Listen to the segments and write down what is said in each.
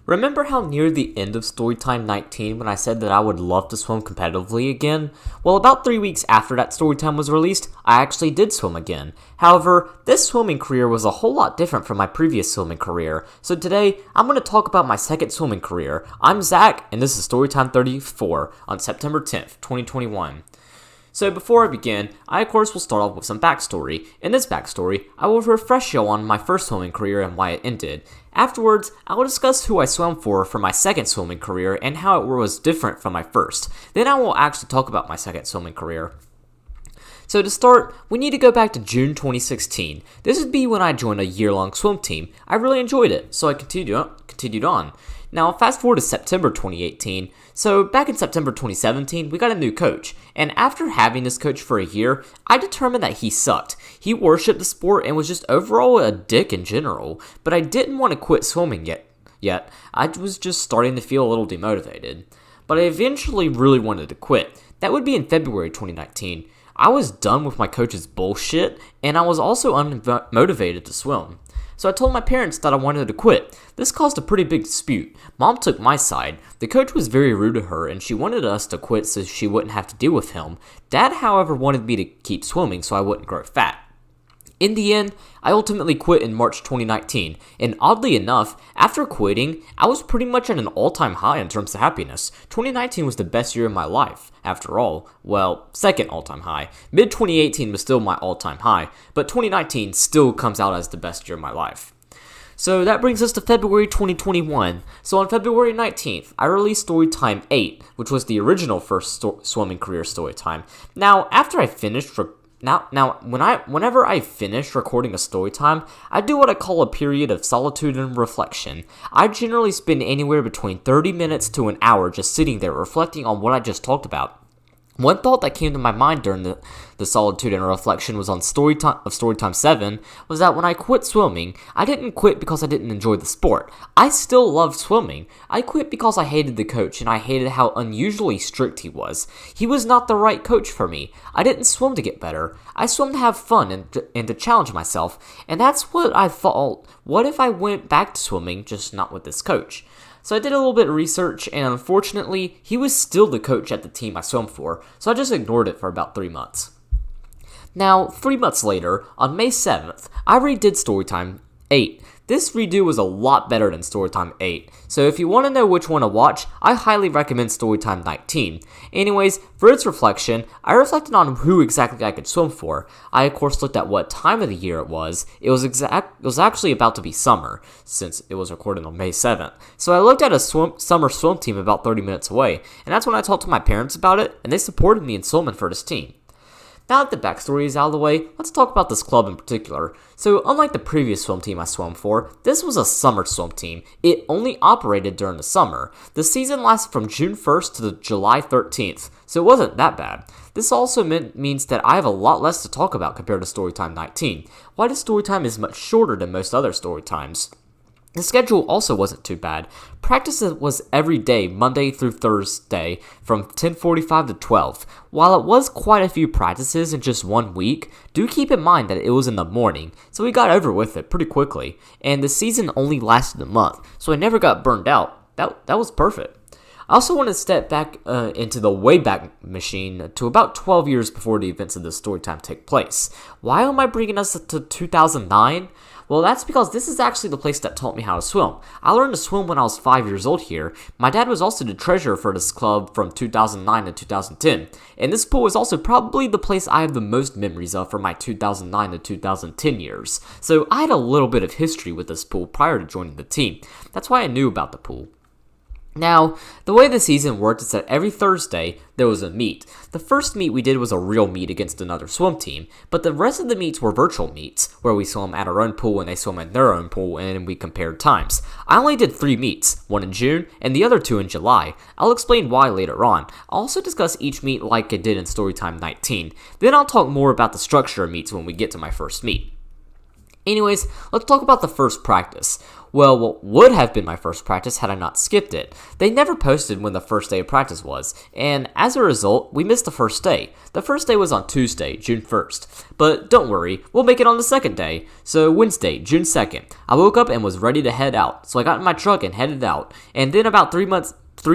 Remember how near the end of Storytime 19 when I said that I would love to swim competitively again? Well, about 3 weeks after that Storytime was released, I actually did swim again. However, this swimming career was a whole lot different from my previous swimming career, so today I'm going to talk about my second swimming career. I'm Zach, and this is Storytime 34 on September 10th, 2021. So before I begin, I of course will start off with some backstory. In this backstory, I will refresh you on my first swimming career and why it ended. Afterwards, I will discuss who I swam for my second swimming career and how it was different from my first. Then I will actually talk about my second swimming career. So to start, we need to go back to June 2016. This would be when I joined a year-long swim team. I really enjoyed it, so I continued on. Now, fast forward to September 2018. So back in September 2017, we got a new coach. And after having this coach for a year, I determined that he sucked. He worshipped the sport and was just overall a dick in general. But I didn't want to quit swimming yet. I was just starting to feel a little demotivated. But I eventually really wanted to quit. That would be in February 2019. I was done with my coach's bullshit, and I was also unmotivated to swim. So I told my parents that I wanted to quit. This caused a pretty big dispute. Mom took my side. The coach was very rude to her, and she wanted us to quit so she wouldn't have to deal with him. Dad, however, wanted me to keep swimming so I wouldn't grow fat. In the end, I ultimately quit in March 2019, and oddly enough, after quitting, I was pretty much at an all-time high in terms of happiness. 2019 was the best year of my life, after all. Well, second all-time high. Mid-2018 was still my all-time high, but 2019 still comes out as the best year of my life. So that brings us to February 2021. So on February 19th, I released Storytime 8, which was the original first swimming career Storytime. Now, after I finished whenever I finish recording a story time, I do what I call a period of solitude and reflection. I generally spend anywhere between 30 minutes to an hour just sitting there reflecting on what I just talked about. One thought that came to my mind during the solitude and reflection was on Storytime 7 was that when I quit swimming, I didn't quit because I didn't enjoy the sport. I still loved swimming. I quit because I hated the coach and I hated how unusually strict he was. He was not the right coach for me. I didn't swim to get better. I swam to have fun and to challenge myself. And that's what I thought. What if I went back to swimming, just not with this coach? So I did a little bit of research, and unfortunately, he was still the coach at the team I swam for, so I just ignored it for about 3 months. Now, 3 months later, on May 7th, I redid Storytime 8. This redo was a lot better than Storytime 8, so if you want to know which one to watch, I highly recommend Storytime 19. Anyways, for its reflection, I reflected on who exactly I could swim for. I of course looked at what time of the year it was. It was actually about to be summer, since it was recorded on May 7th. So I looked at a summer swim team about 30 minutes away, and that's when I talked to my parents about it, and they supported me in swimming for this team. Now that the backstory is out of the way, let's talk about this club in particular. So unlike the previous swim team I swam for, this was a summer swim team. It only operated during the summer. The season lasted from June 1st to July 13th, so it wasn't that bad. This also means that I have a lot less to talk about compared to Storytime 19. Why this Storytime is much shorter than most other Storytimes. The schedule also wasn't too bad. Practice was every day, Monday through Thursday, from 10:45 to 12. While it was quite a few practices in just 1 week, do keep in mind that it was in the morning, so we got over with it pretty quickly. And the season only lasted a month, so I never got burned out. That was perfect. I also want to step back into the Wayback Machine to about 12 years before the events of this Storytime take place. Why am I bringing us to 2009? Well, that's because this is actually the place that taught me how to swim. I learned to swim when I was 5 years old here. My dad was also the treasurer for this club from 2009 to 2010. And this pool is also probably the place I have the most memories of from my 2009 to 2010 years. So I had a little bit of history with this pool prior to joining the team. That's why I knew about the pool. Now, the way the season worked is that every Thursday, there was a meet. The first meet we did was a real meet against another swim team, but the rest of the meets were virtual meets, where we swam at our own pool and they swam at their own pool, and we compared times. I only did 3 meets, one in June and the other 2 in July. I'll explain why later on. I'll also discuss each meet like I did in Storytime 19. Then I'll talk more about the structure of meets when we get to my first meet. Anyways, let's talk about the first practice. Well, what would have been my first practice had I not skipped it. They never posted when the first day of practice was, and as a result, we missed the first day. The first day was on Tuesday, June 1st. But don't worry, we'll make it on the second day. So Wednesday, June 2nd, I woke up and was ready to head out. So I got in my truck and headed out. And then about 3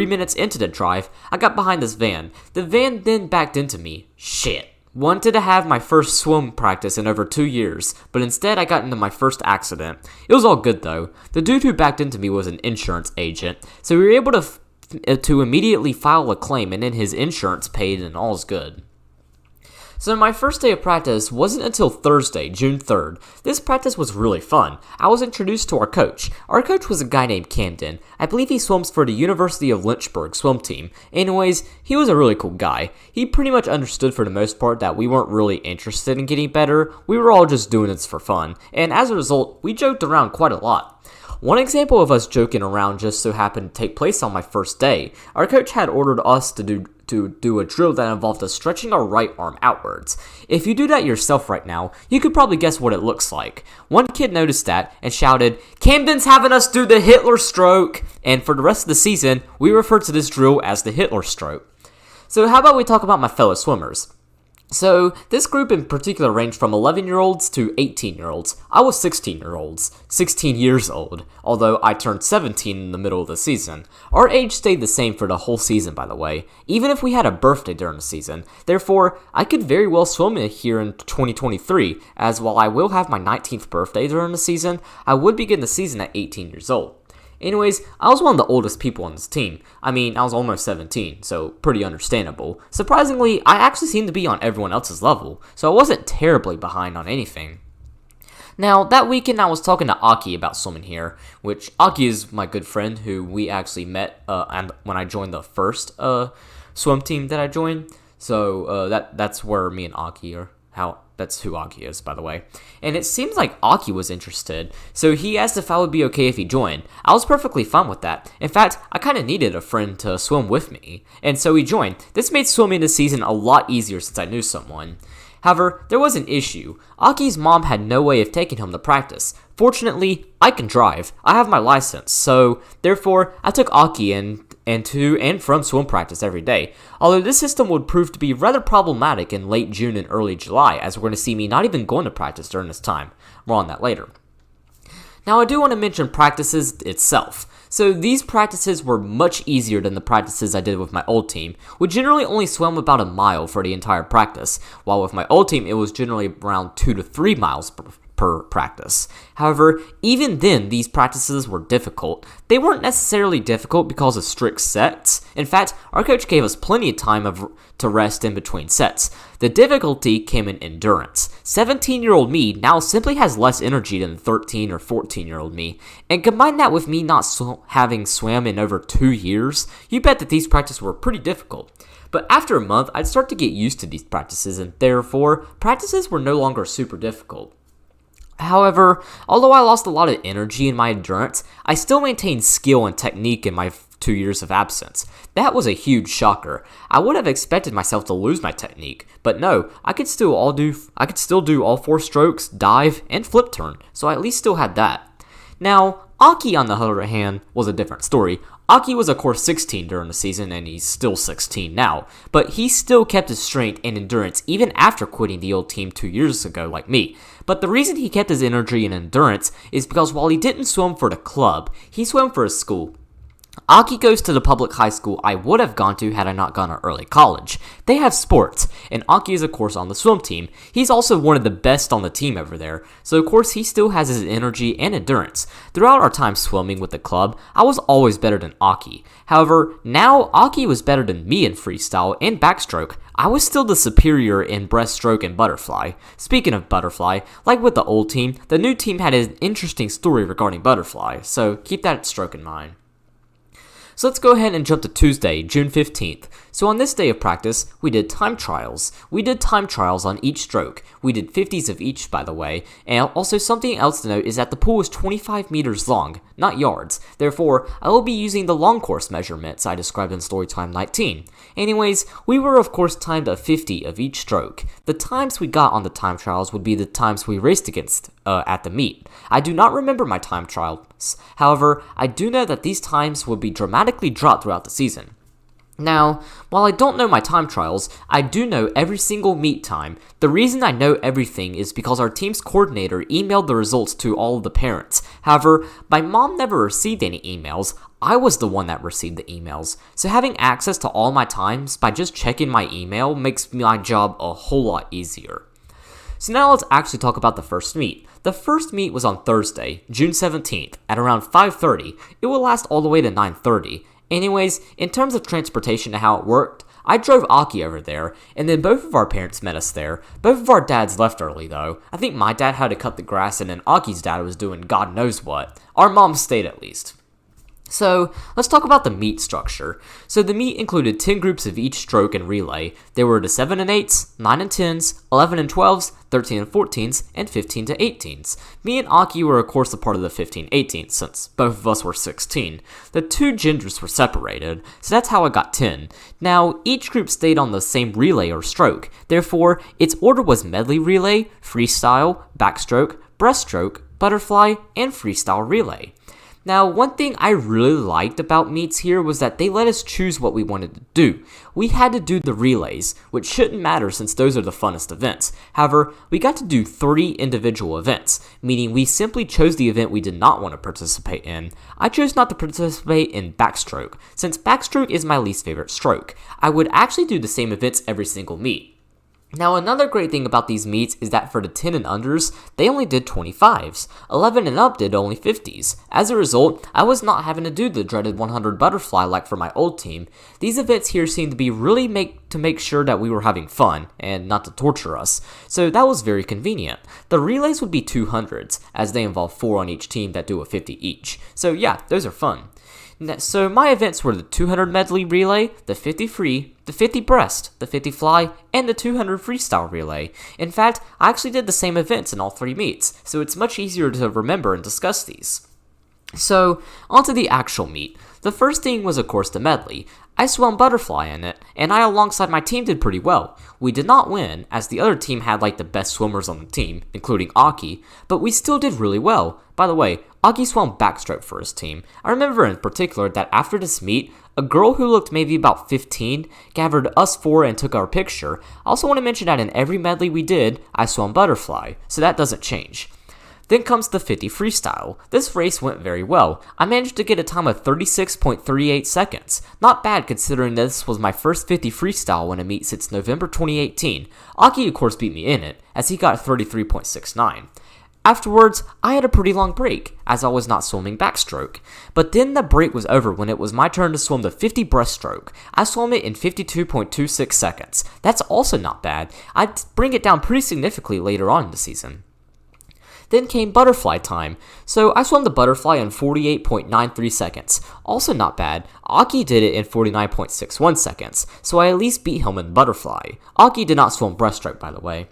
minutes into the drive, I got behind this van. The van then backed into me. Shit. Wanted to have my first swim practice in over 2 years, but instead I got into my first accident. It was all good though. The dude who backed into me was an insurance agent, so we were able to immediately file a claim, and then his insurance paid and all's good. So my first day of practice wasn't until Thursday, June 3rd. This practice was really fun. I was introduced to our coach. Our coach was a guy named Camden. I believe he swims for the University of Lynchburg swim team. Anyways, he was a really cool guy. He pretty much understood for the most part that we weren't really interested in getting better. We were all just doing this for fun. And as a result, we joked around quite a lot. One example of us joking around just so happened to take place on my first day. Our coach had ordered us to do a drill that involved us stretching our right arm outwards. If you do that yourself right now, you could probably guess what it looks like. One kid noticed that and shouted, "Camden's having us do the Hitler stroke!" And for the rest of the season, we referred to this drill as the Hitler stroke. So how about we talk about my fellow swimmers? So, this group in particular ranged from 11-year-olds to 18-year-olds. I was 16 years old, although I turned 17 in the middle of the season. Our age stayed the same for the whole season, by the way, even if we had a birthday during the season. Therefore, I could very well swim here in 2023, as while I will have my 19th birthday during the season, I would begin the season at 18 years old. Anyways, I was one of the oldest people on this team. I mean, I was almost 17, so pretty understandable. Surprisingly, I actually seemed to be on everyone else's level, so I wasn't terribly behind on anything. Now, that weekend I was talking to Aki about swimming here, which Aki is my good friend who we actually met and when I joined the first swim team that I joined. So that's where me and Aki are. That's who Aki is, by the way. And it seems like Aki was interested, so he asked if I would be okay if he joined. I was perfectly fine with that. In fact, I kind of needed a friend to swim with me, and so he joined. This made swimming this season a lot easier since I knew someone. However, there was an issue. Aki's mom had no way of taking him to practice. Fortunately, I can drive. I have my license, so therefore, I took Aki to and from swim practice every day. Although this system would prove to be rather problematic in late June and early July, as we're going to see me not even going to practice during this time. More on that later. Now, I do want to mention practices itself. So these practices were much easier than the practices I did with my old team. We generally only swam about a mile for the entire practice, while with my old team it was generally around 2 to 3 miles per practice. However, even then, these practices were difficult. They weren't necessarily difficult because of strict sets. In fact, our coach gave us plenty of time to rest in between sets. The difficulty came in endurance. 17-year-old me now simply has less energy than 13 or 14-year-old me, and combine that with me not having swam in over 2 years, you bet that these practices were pretty difficult. But after a month, I'd start to get used to these practices, and therefore, practices were no longer super difficult. However, although I lost a lot of energy in my endurance, I still maintained skill and technique in my 2 years of absence. That was a huge shocker. I would have expected myself to lose my technique, but no, I could still do all 4 strokes, dive, and flip turn, so I at least still had that. Now, Aki, on the other hand, was a different story. Aki was of course 16 during the season, and he's still 16 now, but he still kept his strength and endurance even after quitting the old team 2 years ago like me. But the reason he kept his energy and endurance is because while he didn't swim for the club, he swam for his school. Aki goes to the public high school I would have gone to had I not gone to early college. They have sports, and Aki is of course on the swim team. He's also one of the best on the team over there, so of course he still has his energy and endurance. Throughout our time swimming with the club, I was always better than Aki. However, now Aki was better than me in freestyle and backstroke. I was still the superior in breaststroke and butterfly. Speaking of butterfly, like with the old team, the new team had an interesting story regarding butterfly, so keep that stroke in mind. So let's go ahead and jump to Tuesday, June 15th. So on this day of practice, we did time trials. We did time trials on each stroke. We did 50s of each, by the way. And also something else to note is that the pool is 25 meters long, not yards. Therefore, I will be using the long course measurements I described in Storytime 19. Anyways, we were of course timed a 50 of each stroke. The times we got on the time trials would be the times we raced against at the meet. I do not remember my time trials. However, I do know that these times would be dramatically dropped throughout the season. Now, while I don't know my time trials, I do know every single meet time. The reason I know everything is because our team's coordinator emailed the results to all of the parents. However, my mom never received any emails. I was the one that received the emails. So having access to all my times by just checking my email makes my job a whole lot easier. So now let's actually talk about the first meet. The first meet was on Thursday, June 17th, at around 5:30. It will last all the way to 9:30. Anyways, in terms of transportation and how it worked, I drove Aki over there, and then both of our parents met us there. Both of our dads left early though. I think my dad had to cut the grass and then Aki's dad was doing God knows what. Our mom stayed at least. So, let's talk about the meet structure. So the meet included 10 groups of each stroke and relay. There were the 7 and 8s, 9 and 10s, 11 and 12s, 13 and 14s, and 15 to 18s. Me and Aki were of course a part of the 15-18s since both of us were 16. The two genders were separated, so that's how I got 10. Now, each group stayed on the same relay or stroke. Therefore, its order was medley relay, freestyle, backstroke, breaststroke, butterfly, and freestyle relay. Now, one thing I really liked about meets here was that they let us choose what we wanted to do. We had to do the relays, which shouldn't matter since those are the funnest events. However, we got to do 3 individual events, meaning we simply chose the event we did not want to participate in. I chose not to participate in backstroke, since backstroke is my least favorite stroke. I would actually do the same events every single meet. Now, another great thing about these meets is that for the 10 and unders, they only did 25s. 11 and up did only 50s. As a result, I was not having to do the dreaded 100 butterfly like for my old team. These events here seem to be really to make sure that we were having fun and not to torture us. So that was very convenient. The relays would be 200s, as they involve 4 on each team that do a 50 each. So yeah, those are fun. So my events were the 200 medley relay, the 50 free, the 50 breast, the 50 fly, and the 200 freestyle relay. In fact, I actually did the same events in all 3 meets, so it's much easier to remember and discuss these. So, onto the actual meet. The first thing was of course the medley. I swam butterfly in it, and I alongside my team did pretty well. We did not win, as the other team had like the best swimmers on the team, including Aki, but we still did really well. By the way, Aki swam backstroke for his team. I remember in particular that after this meet, a girl who looked maybe about 15 gathered us 4 and took our picture. I also want to mention that in every medley we did, I swam butterfly, so that doesn't change. Then comes the 50 freestyle. This race went very well. I managed to get a time of 36.38 seconds. Not bad considering this was my first 50 freestyle in a meet since November 2018. Aki of course beat me in it, as he got 33.69. Afterwards, I had a pretty long break, as I was not swimming backstroke. But then the break was over when it was my turn to swim the 50 breaststroke. I swam it in 52.26 seconds. That's also not bad. I'd bring it down pretty significantly later on in the season. Then came butterfly time, so I swam the butterfly in 48.93 seconds. Also not bad. Aki did it in 49.61 seconds, so I at least beat him in butterfly. Aki did not swim breaststroke, by the way.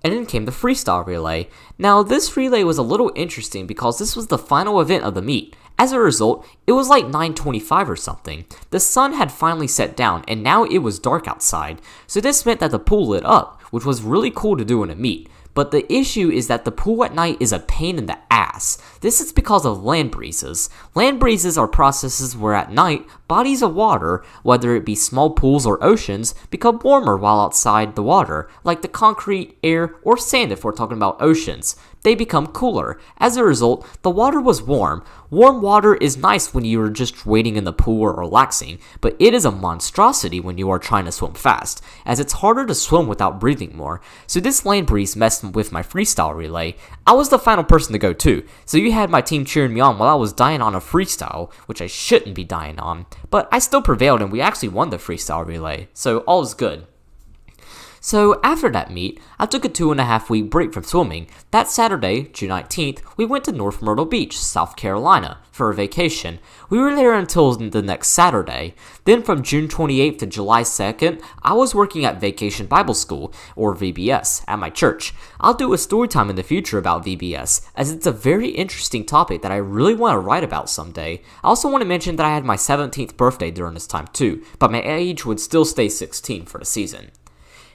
And then came the freestyle relay. Now, this relay was a little interesting because this was the final event of the meet. As a result, it was like 9:25 or something. The sun had finally set down, and now it was dark outside, so this meant that the pool lit up, which was really cool to do in a meet. But the issue is that the pool at night is a pain in the ass. This is because of land breezes. Land breezes are processes where at night, bodies of water, whether it be small pools or oceans, become warmer while outside the water, like the concrete, air, or sand if we're talking about oceans. They become cooler. As a result, the water was warm. Warm water is nice when you are just waiting in the pool or relaxing, but it is a monstrosity when you are trying to swim fast, as it's harder to swim without breathing more. So this land breeze messed with my freestyle relay. I was the final person to go too, so you had my team cheering me on while I was dying on a freestyle, which I shouldn't be dying on, but I still prevailed and we actually won the freestyle relay, so all is good. So after that meet, I took a 2.5-week break from swimming. That Saturday, June 19th, we went to North Myrtle Beach, South Carolina, for a vacation. We were there until the next Saturday. Then from June 28th to July 2nd, I was working at Vacation Bible School, or VBS, at my church. I'll do a story time in the future about VBS, as it's a very interesting topic that I really want to write about someday. I also want to mention that I had my 17th birthday during this time too, but my age would still stay 16 for the season.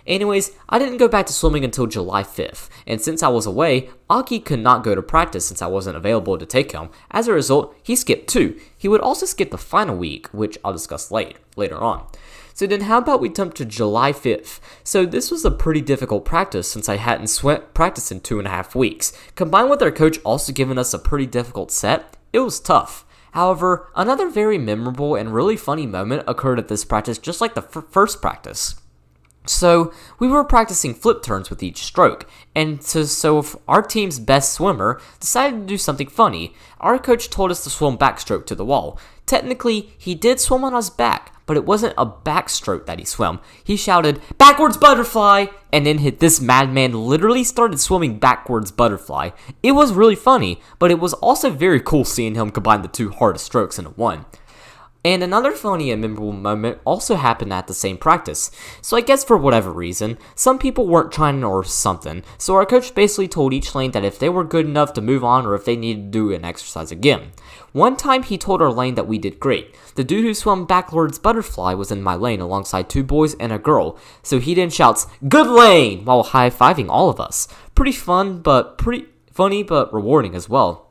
Anyways, I didn't go back to swimming until July 5th, and since I was away, Aki could not go to practice since I wasn't available to take him. As a result, he skipped 2. He would also skip the final week, which I'll discuss later on. So then how about we jump to July 5th? So this was a pretty difficult practice since I hadn't practiced in 2.5 weeks. Combined with our coach also giving us a pretty difficult set, it was tough. However, another very memorable and really funny moment occurred at this practice just like the first practice. So, we were practicing flip turns with each stroke, and so our team's best swimmer decided to do something funny. Our coach told us to swim backstroke to the wall. Technically, he did swim on his back, but it wasn't a backstroke that he swam. He shouted, "Backwards butterfly!" and then this madman literally started swimming backwards butterfly. It was really funny, but it was also very cool seeing him combine the 2 hardest strokes into one. And another funny and memorable moment also happened at the same practice. So I guess for whatever reason, some people weren't trying or something, so our coach basically told each lane that if they were good enough to move on or if they needed to do an exercise again. One time he told our lane that we did great. The dude who swam backwards butterfly was in my lane alongside 2 boys and a girl, so he then shouts, "Good lane!" while high-fiving all of us. Pretty funny but rewarding as well.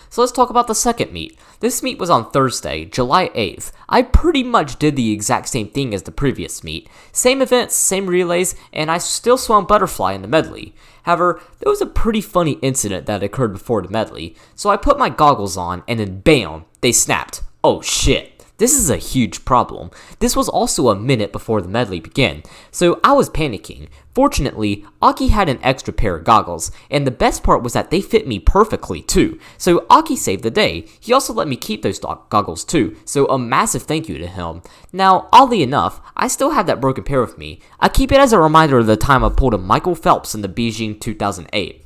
So let's talk about the second meet. This meet was on Thursday, July 8th. I pretty much did the exact same thing as the previous meet. Same events, same relays, and I still swam butterfly in the medley. However, there was a pretty funny incident that occurred before the medley. So I put my goggles on, and then bam, they snapped. Oh shit. This is a huge problem. This was also a minute before the medley began, so I was panicking. Fortunately, Aki had an extra pair of goggles, and the best part was that they fit me perfectly too, so Aki saved the day. He also let me keep those goggles too, so a massive thank you to him. Now, oddly enough, I still have that broken pair with me. I keep it as a reminder of the time I pulled a Michael Phelps in the Beijing 2008.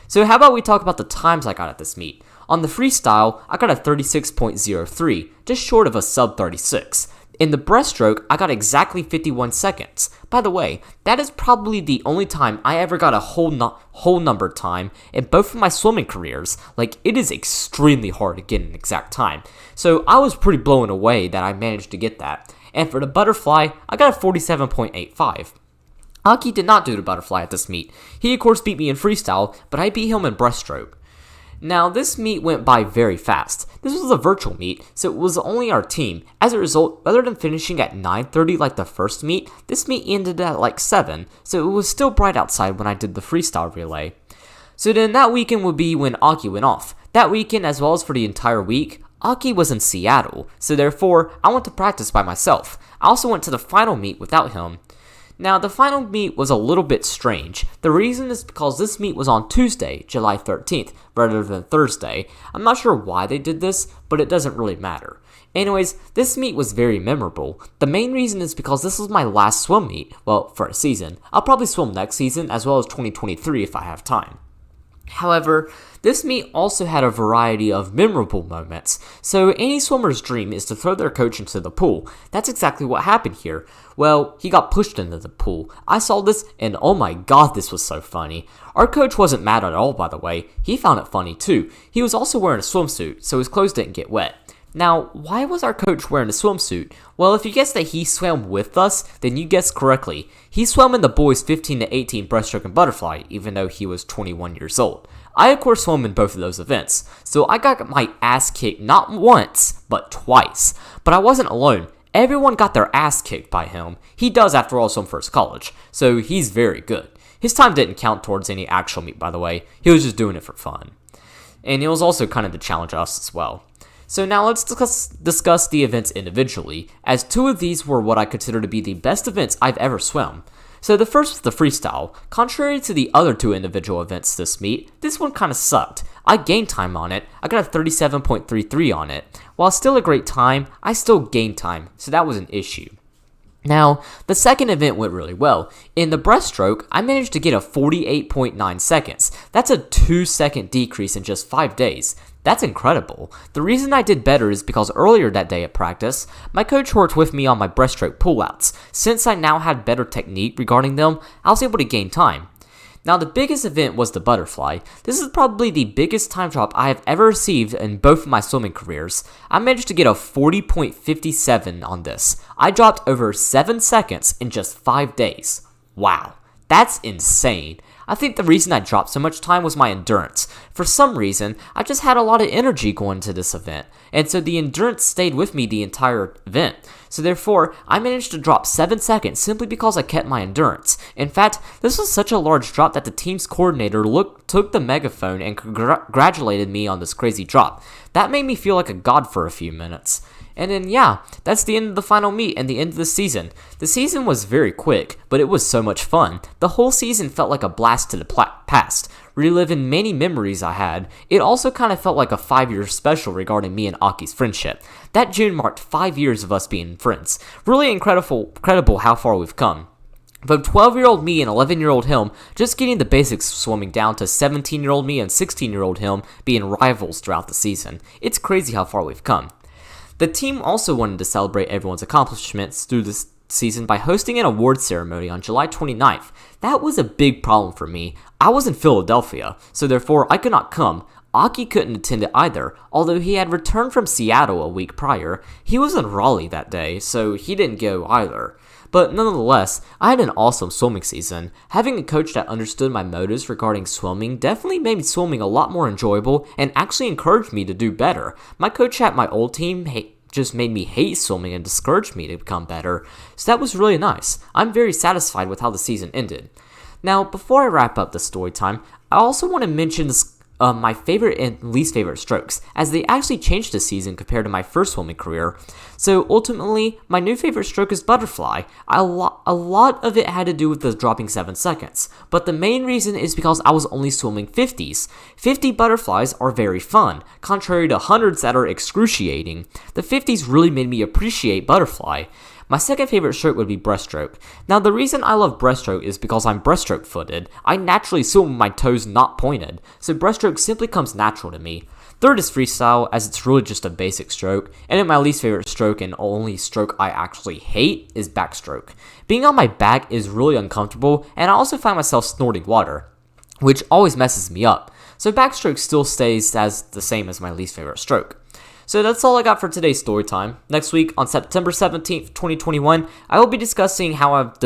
So how about we talk about the times I got at this meet? On the freestyle, I got a 36.03, just short of a sub 36. In the breaststroke, I got exactly 51 seconds. By the way, that is probably the only time I ever got a whole number time in both of my swimming careers. Like, it is extremely hard to get an exact time. So I was pretty blown away that I managed to get that. And for the butterfly, I got a 47.85. Aki did not do the butterfly at this meet. He of course beat me in freestyle, but I beat him in breaststroke. Now, this meet went by very fast. This was a virtual meet, so it was only our team. As a result, rather than finishing at 9:30 like the first meet, this meet ended at like 7, so it was still bright outside when I did the freestyle relay. So then that weekend would be when Aki went off. That weekend, as well as for the entire week, Aki was in Seattle, so therefore, I went to practice by myself. I also went to the final meet without him. Now, the final meet was a little bit strange. The reason is because this meet was on Tuesday, July 13th, rather than Thursday. I'm not sure why they did this, but it doesn't really matter. Anyways, this meet was very memorable. The main reason is because this was my last swim meet, well, for a season. I'll probably swim next season, as well as 2023 if I have time. However, this meet also had a variety of memorable moments, so any swimmer's dream is to throw their coach into the pool. That's exactly what happened here. Well, he got pushed into the pool. I saw this, and oh my god, this was so funny. Our coach wasn't mad at all, by the way. He found it funny too. He was also wearing a swimsuit, so his clothes didn't get wet. Now, why was our coach wearing a swimsuit? Well, if you guessed that he swam with us, then you guessed correctly. He swam in the boys 15 to 18 breaststroke and butterfly, even though he was 21 years old. I of course swam in both of those events, so I got my ass kicked not once, but twice. But I wasn't alone. Everyone got their ass kicked by him. He does, after all, swim for his college, so he's very good. His time didn't count towards any actual meet, by the way. He was just doing it for fun. And it was also kind of to challenge us as well. So now let's discuss the events individually, as 2 of these were what I consider to be the best events I've ever swum. So the first was the freestyle. Contrary to the other 2 individual events this meet, this one kinda sucked. I gained time on it. I got a 37.33 on it. While still a great time, I still gained time, so that was an issue. Now, the second event went really well. In the breaststroke, I managed to get a 48.9 seconds. That's a 2-second decrease in just 5 days. That's incredible. The reason I did better is because earlier that day at practice, my coach worked with me on my breaststroke pullouts. Since I now had better technique regarding them, I was able to gain time. Now, the biggest event was the butterfly. This is probably the biggest time drop I have ever received in both of my swimming careers. I managed to get a 40.57 on this. I dropped over 7 seconds in just 5 days. Wow, that's insane. I think the reason I dropped so much time was my endurance. For some reason, I just had a lot of energy going into this event, and so the endurance stayed with me the entire event. So therefore, I managed to drop 7 seconds simply because I kept my endurance. In fact, this was such a large drop that the team's coordinator took the megaphone and congratulated me on this crazy drop. That made me feel like a god for a few minutes. And then yeah, that's the end of the final meet and the end of the season. The season was very quick, but it was so much fun. The whole season felt like a blast to the past, reliving many memories I had. It also kind of felt like a 5-year special regarding me and Aki's friendship. That June marked 5 years of us being friends. Really incredible how far we've come. From 12-year-old me and 11-year-old him just getting the basics of swimming down to 17-year-old me and 16-year-old him being rivals throughout the season. It's crazy how far we've come. The team also wanted to celebrate everyone's accomplishments through this season by hosting an awards ceremony on July 29th. That was a big problem for me. I was in Philadelphia, so therefore I could not come. Aki couldn't attend it either, although he had returned from Seattle a week prior. He was in Raleigh that day, so he didn't go either. But nonetheless, I had an awesome swimming season. Having a coach that understood my motives regarding swimming definitely made swimming a lot more enjoyable and actually encouraged me to do better. My coach at my old team just made me hate swimming and discouraged me to become better, so that was really nice. I'm very satisfied with how the season ended. Now, before I wrap up the story time, I also want to mention my favorite and least favorite strokes, as they actually changed this season compared to my first swimming career. So ultimately, my new favorite stroke is butterfly. A lot of it had to do with the dropping 7 seconds, but the main reason is because I was only swimming 50s. 50 butterflies are very fun, contrary to hundreds that are excruciating. The 50s really made me appreciate butterfly. My second favorite stroke would be breaststroke. Now, the reason I love breaststroke is because I'm breaststroke footed. I naturally swim with my toes not pointed, so breaststroke simply comes natural to me. Third is freestyle, as it's really just a basic stroke, and then my least favorite stroke and only stroke I actually hate is backstroke. Being on my back is really uncomfortable, and I also find myself snorting water, which always messes me up. So backstroke still stays as the same as my least favorite stroke. So that's all I got for today's story time. Next week, on September 17th, 2021, I will be discussing how I've